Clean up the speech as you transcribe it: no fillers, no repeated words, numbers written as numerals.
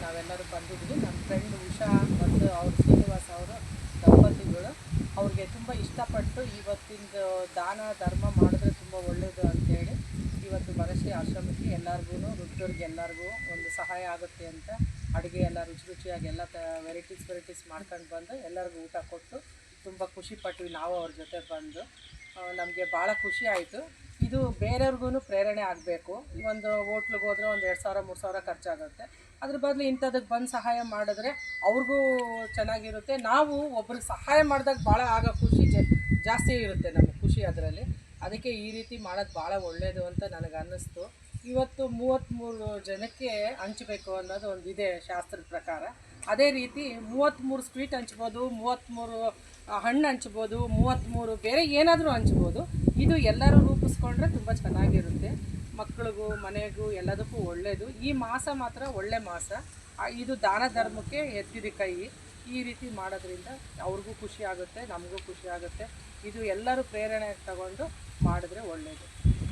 ನಾವೆಲ್ಲರೂ ಬಂದಿದ್ವಿ. ನಮ್ಮ ಫ್ರೆಂಡ್ ಉಷಾ ಮತ್ತು ಅವ್ರ ಶ್ರೀನಿವಾಸ್ ಅವರು ದಂಪತಿಗಳು ಅವ್ರಿಗೆ ತುಂಬ ಇಷ್ಟಪಟ್ಟು ಇವತ್ತಿಂದು ದಾನ ಧರ್ಮ ಮಾಡಿದ್ರೆ ತುಂಬ ಒಳ್ಳೆಯದು ಅಂತೇಳಿ ಇವತ್ತು ಮನಶ್ರೀ ಆಶ್ರಮಕ್ಕೆ ಎಲ್ಲರಿಗೂ ವೃದ್ಧರಿಗೆ ಎಲ್ಲರಿಗೂ ಒಂದು ಸಹಾಯ ಆಗುತ್ತೆ ಅಂತ ಅಡುಗೆ ಎಲ್ಲ ರುಚಿ ರುಚಿಯಾಗಿ ಎಲ್ಲ ವೆರೈಟೀಸ್ ಮಾಡ್ಕೊಂಡು ಬಂದು ಎಲ್ಲರಿಗೂ ಊಟ ಕೊಟ್ಟು ತುಂಬ ಖುಷಿಪಟ್ವಿ. ನಾವು ಅವ್ರ ಜೊತೆ ಬಂದು ನಮಗೆ ಭಾಳ ಖುಷಿ ಆಯಿತು. ಇದು ಬೇರೆಯವ್ರಿಗೂ ಪ್ರೇರಣೆ ಆಗಬೇಕು. ಒಂದು ಹೋಟ್ಲಿಗೆ ಹೋದರೆ ಒಂದು 2,000-3,000 ಖರ್ಚಾಗುತ್ತೆ. ಅದ್ರ ಬದಲು ಇಂಥದಕ್ಕೆ ಬಂದು ಸಹಾಯ ಮಾಡಿದ್ರೆ ಅವ್ರಿಗೂ ಚೆನ್ನಾಗಿರುತ್ತೆ. ನಾವು ಒಬ್ರಿಗೆ ಸಹಾಯ ಮಾಡಿದಾಗ ಭಾಳ ಆಗ ಖುಷಿ ಜಾಸ್ತಿ ಇರುತ್ತೆ, ನಮಗೆ ಖುಷಿ ಅದರಲ್ಲಿ. ಅದಕ್ಕೆ ಈ ರೀತಿ ಮಾಡೋದು ಭಾಳ ಒಳ್ಳೆಯದು ಅಂತ ನನಗೆ ಅನ್ನಿಸ್ತು. ಇವತ್ತು 33 ಜನಕ್ಕೆ ಹಂಚಬೇಕು ಅನ್ನೋದು ಒಂದಿದೆ ಶಾಸ್ತ್ರದ ಪ್ರಕಾರ. ಅದೇ ರೀತಿ 33 ಸ್ವೀಟ್ ಹಂಚ್ಬೋದು, 33 ಹಣ್ಣು ಹಂಚ್ಬೋದು, 33 ಬೇರೆ ಏನಾದರೂ ಹಂಚ್ಬೋದು. ಇದು ಎಲ್ಲರೂ ರೂಪಿಸ್ಕೊಂಡ್ರೆ ತುಂಬ ಚೆನ್ನಾಗಿರುತ್ತೆ. ಮಕ್ಕಳಿಗೂ ಮನೆಗೂ ಎಲ್ಲದಕ್ಕೂ ಒಳ್ಳೆಯದು. ಈ ಮಾಸ ಮಾತ್ರ ಒಳ್ಳೆ ಮಾಸ. ಇದು ದಾನ ಧರ್ಮಕ್ಕೆ ಎತ್ತಿದ ಕೈ. ಈ ರೀತಿ ಮಾಡೋದ್ರಿಂದ ಅವ್ರಿಗೂ ಖುಷಿ ಆಗುತ್ತೆ, ನಮಗೂ ಖುಷಿ ಆಗುತ್ತೆ. ಇದು ಎಲ್ಲರೂ ಪ್ರೇರಣೆ ತಗೊಂಡು ಮಾಡಿದ್ರೆ ಒಳ್ಳೆಯದು.